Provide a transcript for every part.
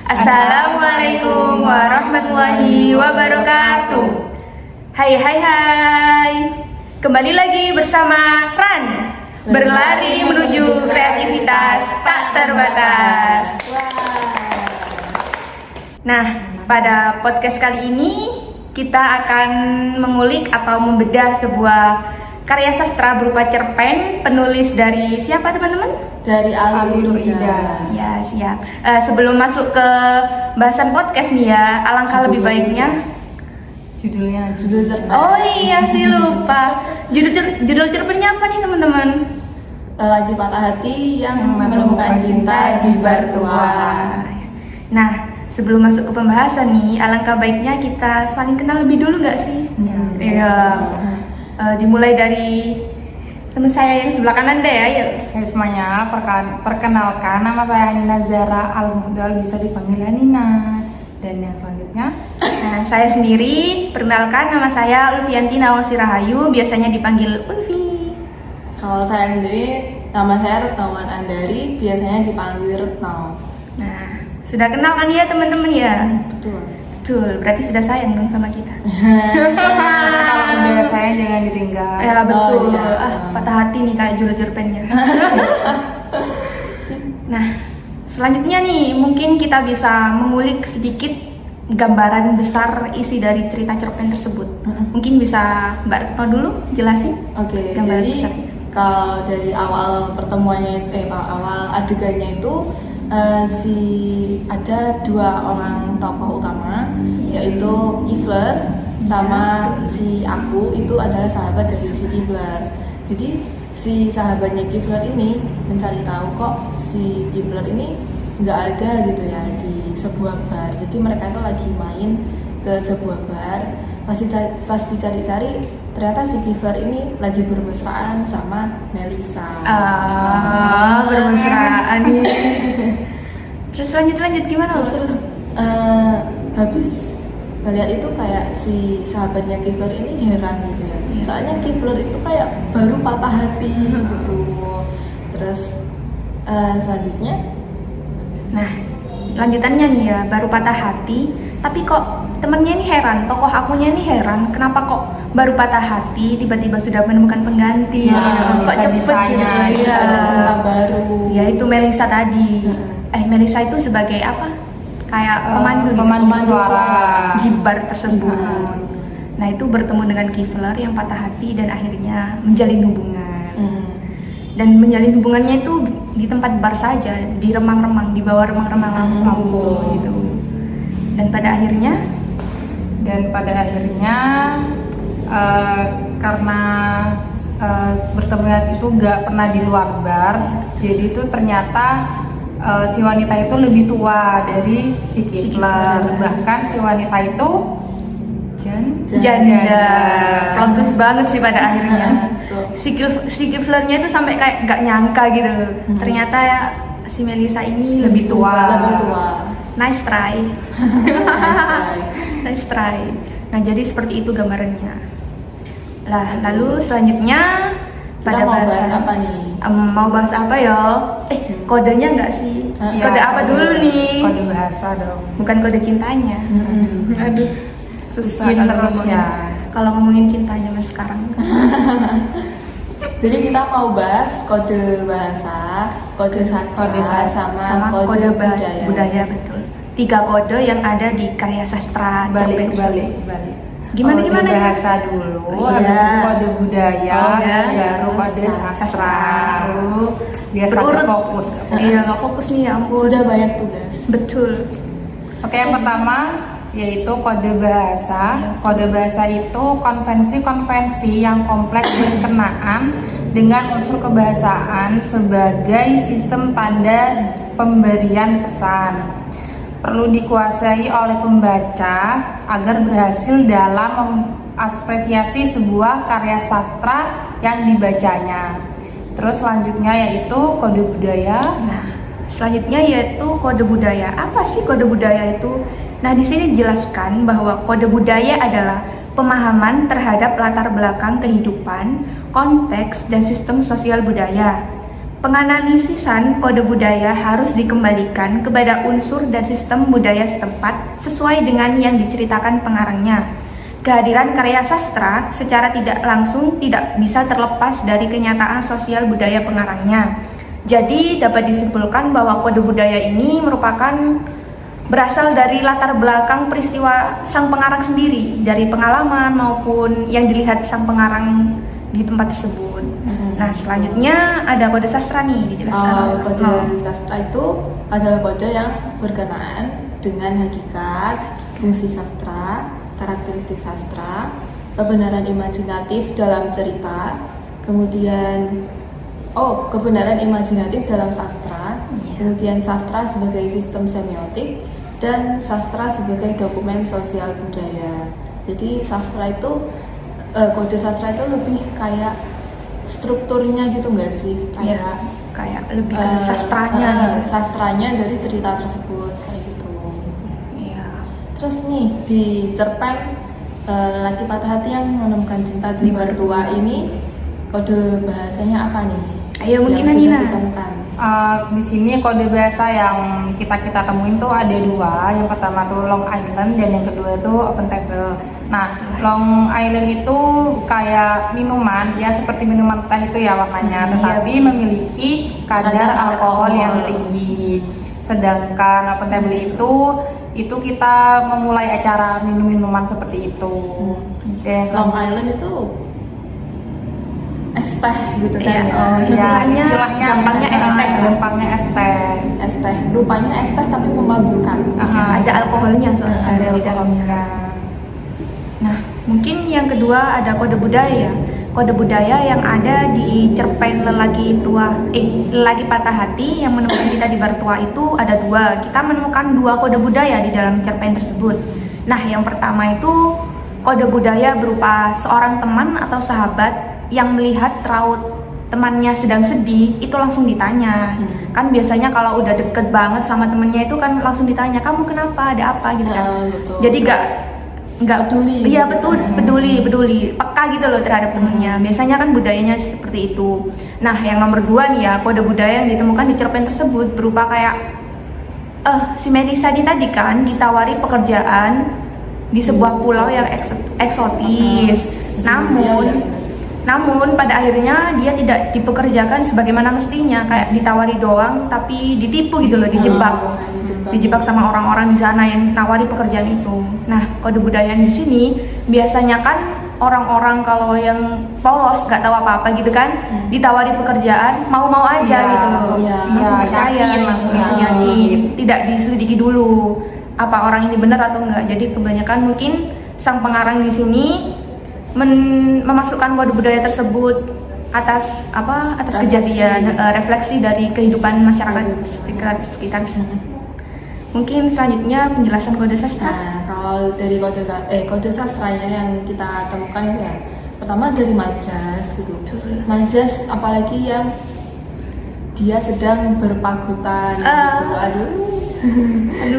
Assalamualaikum warahmatullahi wabarakatuh. Hai. Kembali lagi bersama Ran, berlari menuju kreativitas tak terbatas. Nah, pada podcast kali ini kita akan mengulik atau membedah sebuah karya sastra berupa cerpen penulis dari siapa teman-teman? Dari Ali Nurida. Ya, siap. Sebelum masuk ke bahasan podcast nih ya, alangkah lebih baiknya Judul cerpen. Oh iya sih, lupa. Judul cerpennya apa nih teman-teman? Lagi patah hati yang menemukan cinta di bar tua. Nah, sebelum masuk ke pembahasan nih, alangkah baiknya kita saling kenal lebih dulu nggak sih? Iya. Dimulai dari teman saya yang sebelah kanan deh ya. Yuk. Hai semuanya, perkenalkan nama saya Nina Zara Al-Muhdal, bisa dipanggil Nina. Dan yang selanjutnya, Nah, saya sendiri, perkenalkan nama saya Ulfianti Nawasi Rahayu, biasanya dipanggil Ulfi. Kalau saya sendiri, nama saya Retnawan Andari, biasanya dipanggil Retno. Nah, sudah kenal kan ya teman-teman ya? Betul, berarti sudah sayang dong sama kita. kalau udah saya jangan ditinggal. Ya betul. Iya. Patah hati nih kayak judul cerpennya. Nah, selanjutnya nih mungkin kita bisa mengulik sedikit gambaran besar isi dari cerita cerpen tersebut. Mungkin bisa Mbak Retno dulu jelasin. Oke, gambaran jadi besarnya. kalau dari awal pertemuannya, awal adegannya itu ada dua orang tokoh utama, yaitu Kifler sama si Aku, itu adalah sahabat dari si Kifler. Jadi si sahabatnya Kifler ini mencari tahu kok si Kifler ini nggak ada gitu ya di sebuah bar. Jadi mereka itu lagi main ke sebuah bar, pas dicari-cari ternyata si Kifler ini lagi bermesraan sama Melisa. Bermesraan nih. Terus lanjut gimana? Terus habis ngeliat itu kayak si sahabatnya Kifler ini heran gitu ya. Soalnya Kifler itu kayak baru patah hati gitu. Terus selanjutnya, nah, lanjutannya nih ya, baru patah hati, tapi kok temennya ini heran, tokoh akunya ini heran, kenapa kok baru patah hati, tiba-tiba sudah menemukan pengganti, kok cepet gitu ya. Ada cinta baru. Ya itu Melisa tadi. Melisa itu sebagai apa? Kayak pemandu suara di bar tersebut. Nah itu bertemu dengan Kifler yang patah hati dan akhirnya menjalin hubungan. Dan menjalin hubungannya itu di tempat bar saja, di remang-remang, di bawah remang-remang lampu gitu. Dan pada akhirnya karena bertemu itu nggak pernah di luar bar, jadi itu ternyata si wanita itu lebih tua dari si Kifler. Bahkan si wanita itu janda. Plot twist banget sih pada akhirnya. Si Kiflernya itu sampai kayak gak nyangka gitu loh. Ternyata ya, si Melisa ini lebih tua. Nice try. Nice try. Nah jadi seperti itu gambarannya. Lah lalu selanjutnya kita mau bahas apa nih? Mau bahas apa ya? Kodenya nggak sih? Kode apa dulu nih? Kode bahasa dong. Bukan kode cintanya. Aduh, susah kalau ngomongin cintanya mas sekarang. Jadi kita mau bahas kode bahasa, kode sastra, sama kode budaya, betul. 3 kode yang ada di karya sastra. Balik. Gimana? Bahasa dulu, habis itu kode budaya, baru kode sastra. Biasa fokus. Iya, nggak fokus nih, ya ampun. Sudah banyak tugas. Betul. Oke, yang pertama yaitu kode bahasa. Kode bahasa itu konvensi-konvensi yang kompleks berkenaan dengan unsur kebahasaan sebagai sistem tanda pemberian pesan. Perlu dikuasai oleh pembaca agar berhasil dalam mengapresiasi sebuah karya sastra yang dibacanya. Terus selanjutnya yaitu kode budaya. Nah, selanjutnya yaitu kode budaya. Apa sih kode budaya itu? Nah, di sini dijelaskan bahwa kode budaya adalah pemahaman terhadap latar belakang kehidupan, konteks, dan sistem sosial budaya. Penganalisisan kode budaya harus dikembalikan kepada unsur dan sistem budaya setempat sesuai dengan yang diceritakan pengarangnya. Kehadiran karya sastra secara tidak langsung tidak bisa terlepas dari kenyataan sosial budaya pengarangnya. Jadi dapat disimpulkan bahwa kode budaya ini merupakan berasal dari latar belakang peristiwa sang pengarang sendiri, dari pengalaman maupun yang dilihat sang pengarang di tempat tersebut. Nah, selanjutnya ada kode sastra nih, dijelaskan. Kode sastra itu adalah kode yang berkenaan dengan hakikat, fungsi sastra, karakteristik sastra, kebenaran imajinatif dalam cerita, kemudian kebenaran imajinatif dalam sastra, kemudian sastra sebagai sistem semiotik, dan sastra sebagai dokumen sosial budaya. Jadi sastra itu kode sastra itu lebih kayak strukturnya gitu nggak sih, kayak lebih ke sastranya gitu. Sastranya dari cerita tersebut kayak gitu. Iya. Terus nih di cerpen Lelaki Patah Hati yang Menemukan Cinta di Mertua ini kode bahasanya apa nih? Ayo mungkin yang Nina sudah ditemukan. Di sini kode bahasa yang kita temuin tuh ada dua. Yang pertama tuh Long Island dan yang kedua itu Open Table. Nah, Long Island itu kayak minuman, ya seperti minuman teh itu ya warnanya, tetapi memiliki kadar alkohol yang tinggi. Sedangkan Open Table itu kita memulai acara minum-minuman seperti itu. Dan Long Island itu es teh gitu kan istilahnya gampangnya es teh. Gampangnya es teh. Es teh, rupanya es teh tapi memabukkan. Ada alkoholnya soalnya Ada di dalamnya. alkoholnya. Nah, mungkin yang kedua ada kode budaya. Kode budaya yang ada di cerpen Lelaki Patah Hati yang menemukan kita di Mertua itu ada dua. Kita menemukan dua kode budaya di dalam cerpen tersebut. Nah, yang pertama itu kode budaya berupa seorang teman atau sahabat yang melihat raut temannya sedang sedih, itu langsung ditanya. Kan biasanya kalau udah deket banget sama temennya itu kan langsung ditanya, kamu kenapa, ada apa gitu kan. Jadi nggak peduli. Iya betul, peduli, peka gitu loh terhadap temennya. Biasanya kan budayanya seperti itu. Nah, yang nomor dua nih ya, kode budaya yang ditemukan di cerpen tersebut berupa kayak si Melisa tadi kan ditawari pekerjaan di sebuah pulau yang eksotis. Namun pada akhirnya dia tidak dipekerjakan sebagaimana mestinya, kayak ditawari doang tapi ditipu gitu loh, dijebak sama orang-orang di sana yang nawari pekerjaan itu. Nah, kode budaya di sini biasanya kan orang-orang kalau yang polos nggak tahu apa-apa gitu kan, ditawari pekerjaan mau-mau aja gitu loh, langsung percaya, langsung yakin, tidak diselidiki dulu apa orang ini benar atau enggak. Jadi kebanyakan mungkin sang pengarang di sini memasukkan kode budaya tersebut atas kejadian, refleksi dari kehidupan masyarakat sekitar. Mungkin selanjutnya penjelasan kode sastra. Nah, kalau dari kode sastranya yang kita temukan itu ya, pertama dari majas gitu. Majas apalagi yang dia sedang berpagutan gitu. Aduh.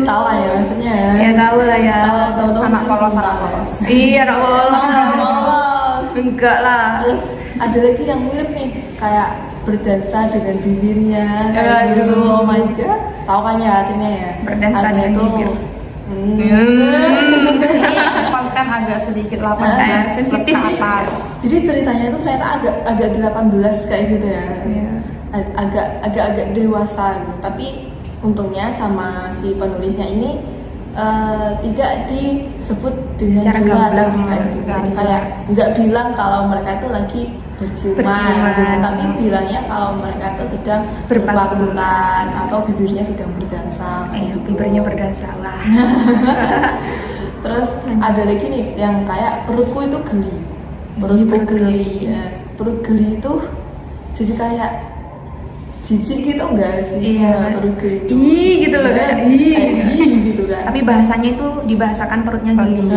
Tahu lah ya maksudnya ya. Ya tahu lah ya. Teman-teman Anak polos. Iya, anak polos. Enggak lah. Terus ada lagi yang mirip nih, kayak berdansa dengan bibirnya kayak gitu. Oh my god, tahu kan ya artinya ya? Berdansa dengan bibir. Ini konten agak sedikit 18 sensitif ke atas. Jadi ceritanya itu ternyata agak 18 kayak gitu ya. Agak dewasa gitu. Tapi untungnya sama si penulisnya ini tidak disebut dengan secara jelas gamblang, kayak gitu. Jadi kayak nggak bilang kalau mereka itu lagi berciuman gitu, tapi bilangnya kalau mereka itu sedang berpagutan atau bibirnya sedang berdansa gitu. Bibirnya berdansa lah. Terus ada lagi nih yang kayak perutku itu geli. Perutku geli. Ya, perut geli itu jadi kayak jijik gitu enggak sih? Iya. Perut geli itu. Ih gitu loh kan. Ih gitu kan. Tapi bahasanya itu dibahasakan perutnya geli.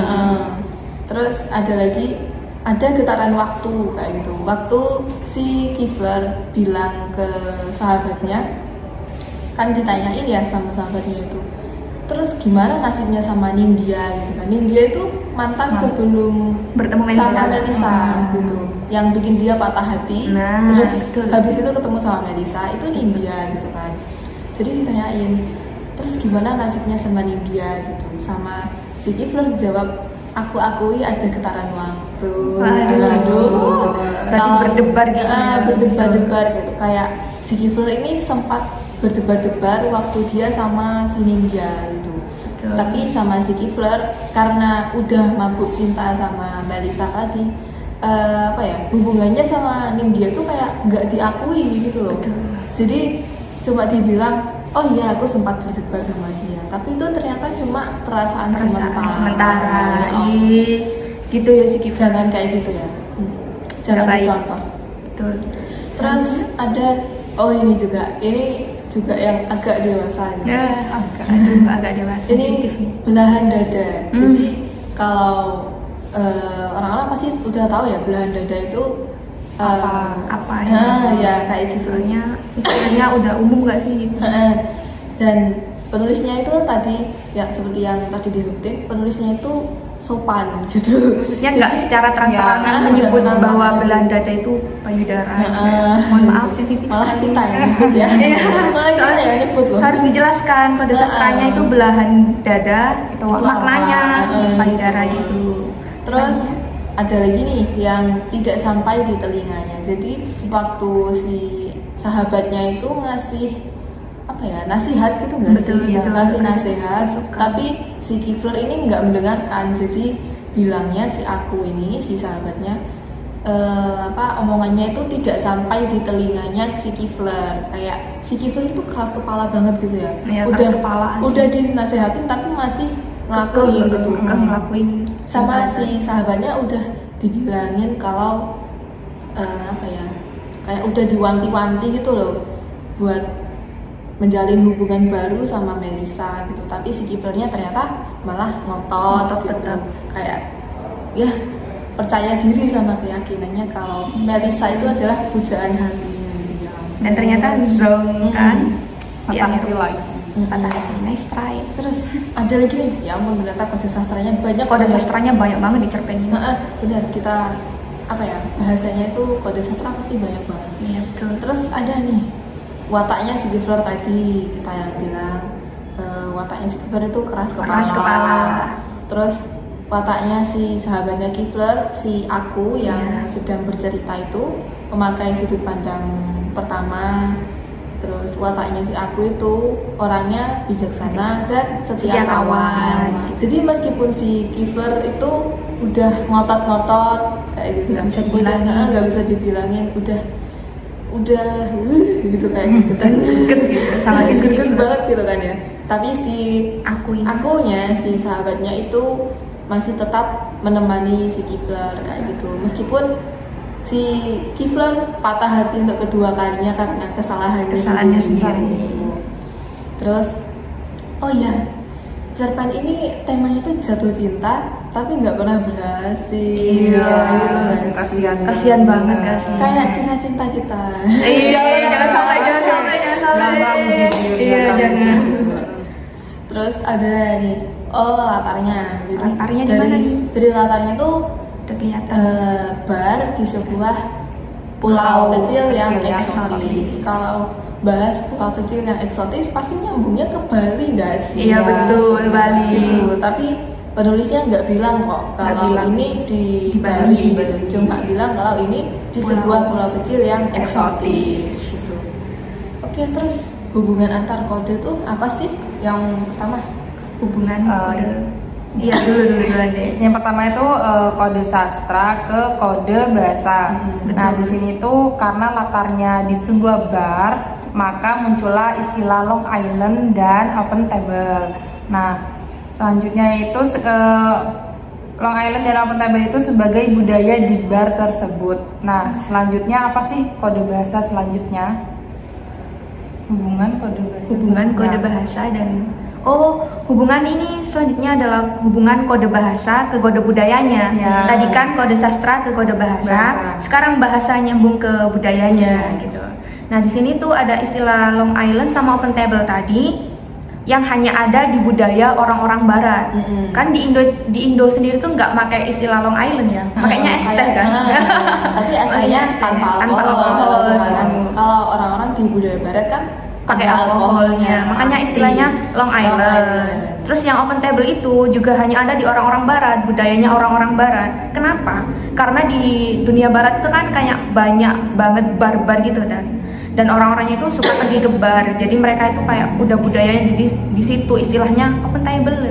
Terus ada getaran waktu kayak gitu. Waktu si Kifler bilang ke sahabatnya, kan ditanyain ya sama sahabatnya itu, terus gimana nasibnya sama Nindya gitu kan. Nindya itu mantan sebelum Bertemu Melisa. sama Melisa gitu, yang bikin dia patah hati. Nah, Terus betul. habis itu ketemu sama Melisa, itu Nindya gitu kan. Jadi ditanyain, terus gimana nasibnya sama Nindya gitu. Sama si Kifler jawab, aku akui ada getaran waktu. Waduh. Berarti berdebar gitu ya. Berdebar-debar gitu. Kayak si Kifler ini sempat berdebar-debar waktu dia sama si Nindya gitu. Betul. Tapi sama si Kifler karena udah mabuk cinta sama Melisa tadi, hubungannya sama Nindya tuh kayak nggak diakui gitu loh. Betul. Jadi cuma dibilang, oh iya aku sempat berdebar sama dia, tapi itu ternyata cuma perasaan sementara. Oh, Gitu ya si Kifler. jangan kayak gitu ya. Jangan baik. dicontoh. Betul. Terus ada, ini juga yang agak dewasa gitu. Ya, agak dewasa. Ini Sensitif nih. belahan dada. Hmm. Jadi kalau orang-orang pasti udah tahu ya belahan dada itu Apa ya kayak gitu. Istilahnya udah umum gak sih gitu? Dan penulisnya itu tadi yang seperti yang tadi disebutin, penulisnya itu sopan gitu. Maksudnya nggak secara terang-terangan Ya, menyebut nggak bahwa terang-terangan. belahan dada itu payudara. Heeh. Mohon maaf, sensitif Malah sekali. kita yang nyebut ya. Malah kita Soalnya yang nyebut loh. harus dijelaskan kode sastranya itu belahan dada itu apa? maknanya Heeh. payudara gitu. Terus ada lagi nih yang tidak sampai di telinganya. Jadi waktu si sahabatnya itu ngasih nasihat gitu nggak Betul, sih? betul. Ngasih nasihat. Suka. Tapi si Kifler ini nggak mendengarkan. Jadi bilangnya si aku ini si sahabatnya omongannya itu tidak sampai di telinganya si Kifler. Kayak si Kifler itu keras kepala banget gitu ya. Iya, keras kepala sih. Udah dinasehatin tapi masih ngelakuin gitu. ngelakuin Sama si sahabatnya udah dibilangin kalau kayak udah diwanti-wanti gitu loh buat menjalin hubungan baru sama Melisa gitu. Tapi si Kiflernya ternyata malah ngotot gitu. tetap. Kayak ya percaya diri sama keyakinannya kalau Melisa itu adalah pujaan hatinya dia. dan ternyata zong kan di Patah akhir hati lagi. patah hati. Nice try. Terus ada lagi nih, ya ampun ternyata kode sastranya banyak. Kode sastranya banyak banget dicerpenin. Benar, kita bahasanya itu kode sastra pasti banyak banget. Iya betul. Terus ada nih wataknya si Kifler tadi kita yang bilang wataknya si Kifler itu keras kepala. Terus wataknya si sahabatnya Kifler, si aku yang sedang bercerita itu memakai sudut pandang pertama. Terus wataknya si aku itu orangnya bijaksana dan setia kawan. Jadi meskipun si Kifler itu udah ngotot-ngotot kayak gitu, Nggak bisa dibilangin. nggak bisa dibilangin, udah gitu kayak Greget gitu sama si greget Kifler. banget gitu kan ya. Tapi si akunya si sahabatnya itu masih tetap menemani si Kifler kayak gitu. Meskipun si Kifler patah hati untuk kedua kalinya karena kesalahannya sendiri. Terus cerpen ini temanya tuh jatuh cinta tapi nggak pernah berhasil. Kasihan banget gak sih? Kayak kisah cinta kita. Jangan sampai. Iya, jangan. Terus ada nih, latarnya. Jadi Latarnya di mana nih? Dari latarnya tuh Udah kelihatan. bar di sebuah pulau kecil yang eksotis. eksotis. Kalau bahas pulau kecil yang eksotis pasti nyambungnya ke Bali nggak sih? Iya betul, Bali. Gitu. Tapi penulisnya nggak bilang kok kalau bilang. ini di Bali. gitu. Cuma bilang kalau ini di sebuah pulau kecil yang eksotis. Gitu. Oke, terus hubungan antar kode tuh apa sih? Yang pertama Hubungan kode. Iya dulu deh. Yang pertama itu kode sastra ke kode bahasa. Nah di sini tuh karena latarnya di sebuah bar, maka muncullah istilah Long Island dan Open Table. Nah selanjutnya itu Long Island dan Open Table itu sebagai budaya di bar tersebut. Nah selanjutnya apa sih kode bahasa selanjutnya? Hubungan kode bahasa dan hubungan ini selanjutnya adalah hubungan kode bahasa ke kode budayanya. Ya. Tadi kan kode sastra ke kode bahasa. Sekarang bahasa nyambung ke budayanya gitu. Nah, di sini tuh ada istilah Long Island sama Open Table tadi. yang hanya ada di budaya orang-orang barat. Kan di Indo sendiri tuh nggak pakai istilah Long Island ya, pakainya es teh kan. Tapi es tehnya tanpa alkohol. Kalau orang-orang di budaya barat kan pakai alkoholnya, makanya istilahnya Long Island. Terus yang open table itu juga hanya ada di orang-orang barat, budayanya orang-orang barat. Kenapa? Karena di dunia barat itu kan kayak banyak banget bar-bar gitu dan orang-orangnya itu suka pergi ke bar. Jadi mereka itu kayak udah budayanya di situ, istilahnya open table.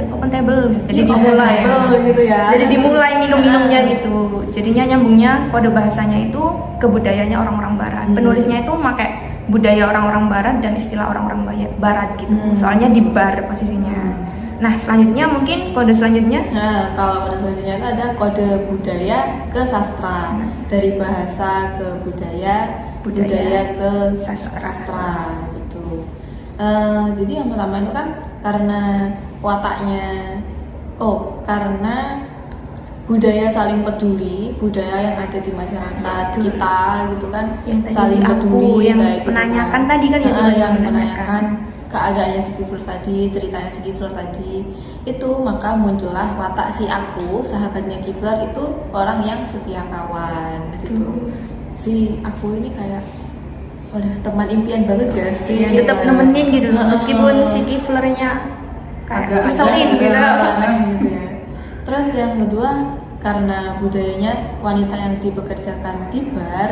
Jadi dimulai gitu ya. Jadi dimulai minum-minumnya gitu. Jadinya nyambungnya kode bahasanya itu ke budayanya orang-orang barat. Penulisnya itu pakai budaya orang-orang barat dan istilah orang-orang barat gitu. Soalnya di bar posisinya. Nah, selanjutnya mungkin kode selanjutnya. Nah, kalau kode selanjutnya itu ada kode budaya ke sastra. Dari bahasa ke budaya ke sastra gitu. Jadi yang pertama itu kan karena wataknya, karena budaya saling peduli, budaya yang ada di masyarakat kita gitu kan, Yang tadi saling si aku peduli yang kayak gitu menanyakan kan. tadi kan yang menanyakan keadaannya si Kifler tadi, ceritanya si Kifler tadi itu, maka muncullah watak si aku, sahabatnya Kifler itu orang yang setia kawan gitu. Si aku ini kayak teman impian banget gak sih? Iya, tetap nemenin gitu meskipun si Kiflernya kayak agak ngeselin gitu. Gitu ya. Terus yang kedua, karena budayanya wanita yang dipekerjakan di bar,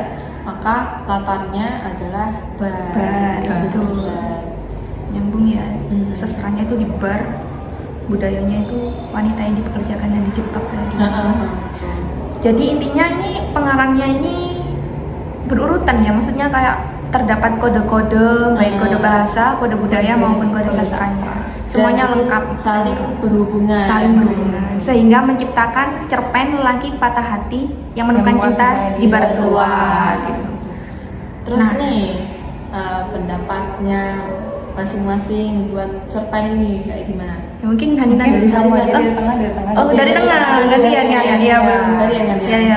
maka latarnya adalah bar. Itu nyambung ya. Sastranya itu di bar, budayanya itu wanita yang dipekerjakan dan dijebak tadi. Jadi intinya ini pengarangnya ini berurutan ya, maksudnya kayak terdapat kode-kode, baik kode bahasa, kode budaya maupun kode sastranya. Semuanya lengkap, saling berhubungan, sehingga menciptakan cerpen lelaki patah hati yang menemukan cinta di bar tua gitu. Terus nih pendapatnya masing-masing buat cerpen ini kayak gimana? Ya, mungkin Hanina dari tengah. dari tengah gantian ya,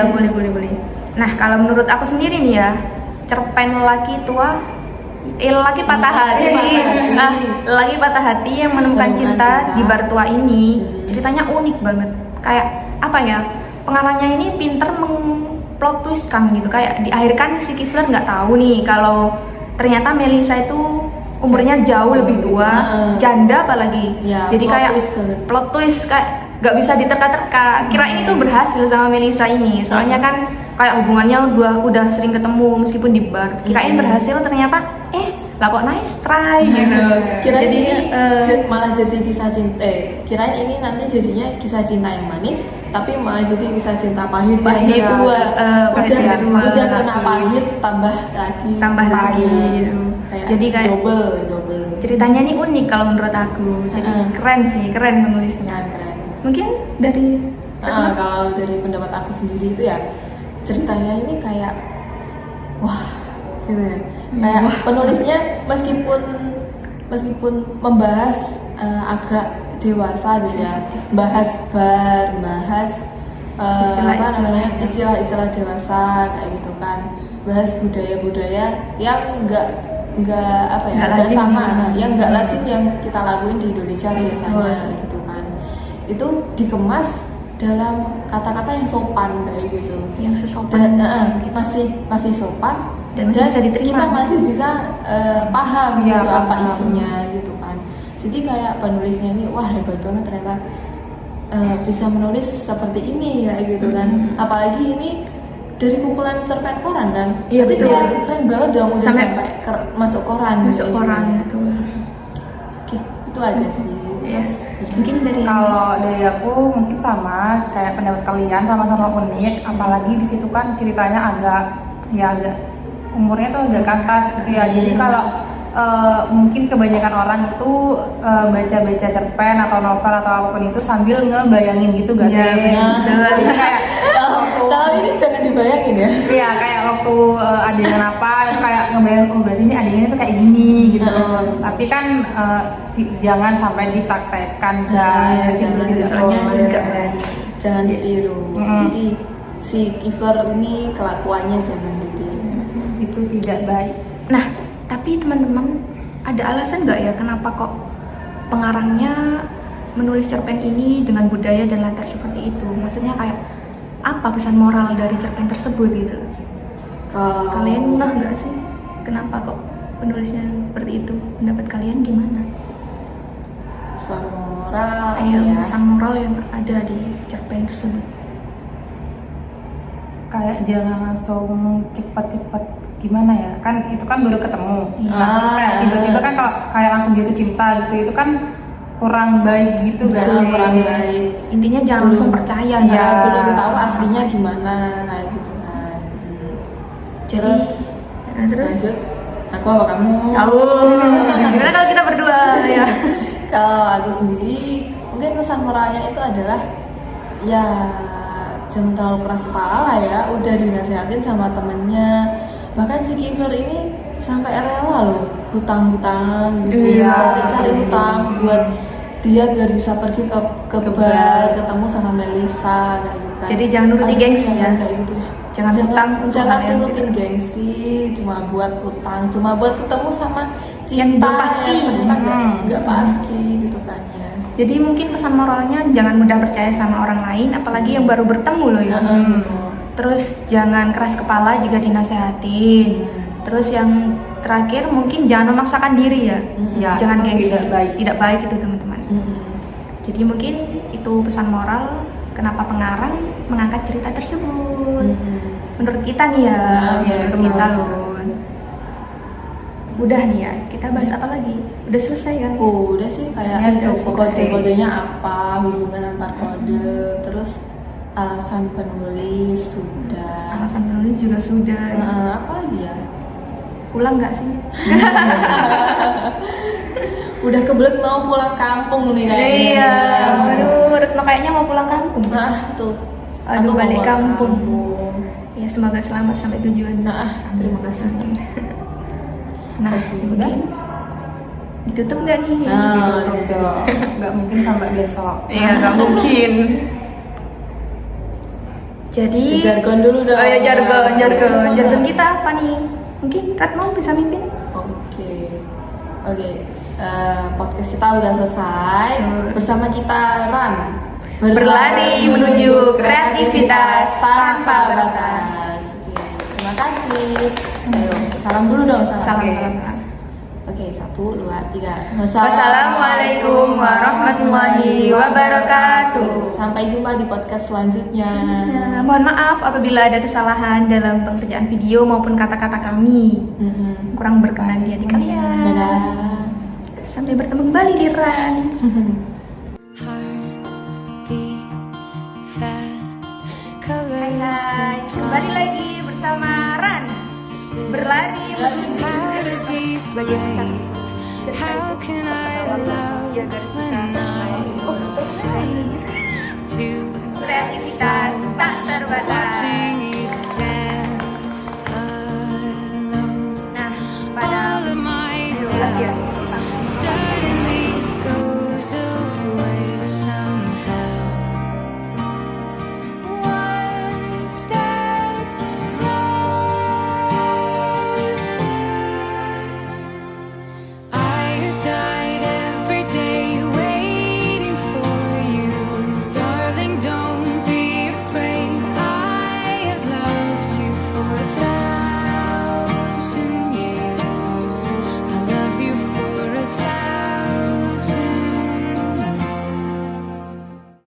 belum. boleh. Nah, kalau menurut aku sendiri nih ya, cerpen lelaki patah hati. Lelaki patah hati yang menemukan cinta di bar tua ini ceritanya unik banget. Kayak apa ya? Pengarangnya ini pinter plot twist kan gitu. Kayak di akhir kan si Kifler nggak tahu nih kalau ternyata Melisa itu umurnya jauh lebih tua, janda apalagi. Ya, jadi kayak plot twist kayak nggak bisa diterka-terka. Kirain itu berhasil sama Melisa ini, soalnya kan kayak hubungannya udah sering ketemu meskipun di bar. Kirain berhasil, ternyata lah kok nice try gitu. Kirain Jadi ini malah jadi kisah cinta. Kirain ini nanti jadinya kisah cinta yang manis, tapi malah jadi kisah cinta pahit tua. Udah kena pahit tambah lagi gitu. Jadi kayak double. Ceritanya ini unik kalau menurut aku. Jadi keren penulisnya. Keren. Mungkin dari kalau dari pendapat aku sendiri itu ya, ceritanya ini kayak wah gitu ya. Kayak penulisnya meskipun membahas agak dewasa gitu ya, bahas bar, istilah-istilah dewasa kayak gitu kan, bahas budaya-budaya yang nggak lazim yang kita lakuin di Indonesia biasanya gitu kan. Itu dikemas dalam kata-kata yang sopan kayak gitu, yang sesopan dan masih sopan dan masih bisa diterima. Kita masih bisa paham gitu apa isinya gitu kan. Jadi kayak penulisnya ini wah hebat banget ternyata, bisa menulis seperti ini ya gitu kan. Apalagi ini dari kumpulan cerpen koran kan. Iya, betul. Keren banget dong udah sampai masuk koran. Itu. Oke, itu aja sih. Yes. Mungkin kalau dari aku mungkin sama kayak pendapat kalian, sama-sama unik. Apalagi di situ kan ceritanya agak umurnya tuh agak kantas gitu ya. Jadi kalau mungkin kebanyakan orang itu baca-baca cerpen atau novel atau apapun itu sambil ngebayangin gitu gak sih? Jadi kayak kalau ini jangan dibayangin ya. Iya, kayak waktu adegan apa kayak ngebayang berarti ini adegannya tuh kayak gini gitu. Tapi kan jangan sampai dipraktekkan guys. Jangan ditiru. Jadi si Kifler ini kelakuannya jangan ditiru. Itu tidak baik. Nah, tapi teman-teman ada alasan nggak ya kenapa kok pengarangnya menulis cerpen ini dengan budaya dan latar seperti itu? Maksudnya kayak apa pesan moral dari cerpen tersebut gitu? Kalau Kalian nggak sih? Kenapa kok penulisnya seperti itu? Pendapat kalian gimana? pesan moral Pesan moral yang ada di cerpen tersebut. Kayak jangan langsung cepat-cepat gimana ya, kan itu kan baru ketemu. Iya. Nah, terus kayak tiba-tiba kan kalau kayak langsung jatuh cinta gitu, itu kan kurang baik gitu gak Betul, sih? kurang baik. Intinya jangan langsung percaya Iya, ya. Belum tahu aslinya gimana kayak gitu kan. Jadi, terus lanjut. Aku apa kamu? gimana kalau kita berdua ya? Kalau aku sendiri, mungkin pesan moralnya itu adalah ya jangan terlalu keras kepala lah ya. Udah dinasehatin sama temennya. Bahkan si Kifler ini sampai rela loh hutang-hutang gitu, Iya. cari-cari hutang buat dia biar bisa pergi ke bar, ketemu sama Melisa kayak gitu kan. Jadi jangan nuruti gengsi ya. Kayak gitu ya. Jangan hutang untuk jangan hal yang turutin tidak- gengsi, cuma buat utang, cuma buat ketemu sama cinta Yang belum pasti. yang ternyata nggak Hmm. pasti gitu kan ya. Jadi mungkin pesan moralnya jangan mudah percaya sama orang lain, apalagi yang baru bertemu loh ya. Terus jangan keras kepala jika dinasehatin. Terus yang terakhir mungkin jangan memaksakan diri ya. Ya, Jangan itu gengsi. tidak baik. itu teman-teman. Jadi mungkin itu pesan moral kenapa pengarang mengangkat cerita tersebut. Menurut kita nih ya, Iya, menurut kita loh. Udah nih ya, kita bahas apa lagi? Udah selesai kan? Oh, udah sih Kayaknya kayak cukup sih. kode-kodenya apa, hubungan antar kode, terus alasan penulis sudah. Alasan penulis juga sudah. Apa lagi ya? Pulang nggak sih? Udah kebelet mau pulang kampung nih kayaknya. Iya. Aduh, Retno kayaknya mau pulang kampung. Nah, tuh. Aduh, Aku mau balik pulang kampung. Ya semoga selamat sampai tujuan. Nah, terima kasih. Nah, Oke. mungkin ditutup nggak nih? Nah, Gitu. Nggak mungkin sampai besok. Iya, nggak mungkin. Jadi, Jargon dulu dong. Oh ya jargon kita apa nih? Mungkin Retno bisa mimpin? Oke. Podcast kita udah selesai. Betul. Bersama kita Ran Berlari menuju kreativitas tanpa batas. Oke, terima kasih. Ayo, salam dulu dong. Salam. Oke, 1, 2, 3. Wassalamualaikum warahmatullahi wabarakatuh. Sampai jumpa di podcast selanjutnya. Ya, mohon maaf apabila ada kesalahan dalam pengerjaan video maupun kata-kata kami kurang berkenan di hati kalian. Dadah. Sampai bertemu kembali di Ran. Heart beats fast, colors Hai, and kembali lagi bersama Ran. Berlari menuju how to be brave. How can I love when I'm afraid to kreativitas tak terbatas. watching you stand alone? Nah, pada All of my video lagi ya. doubt suddenly goes away somehow.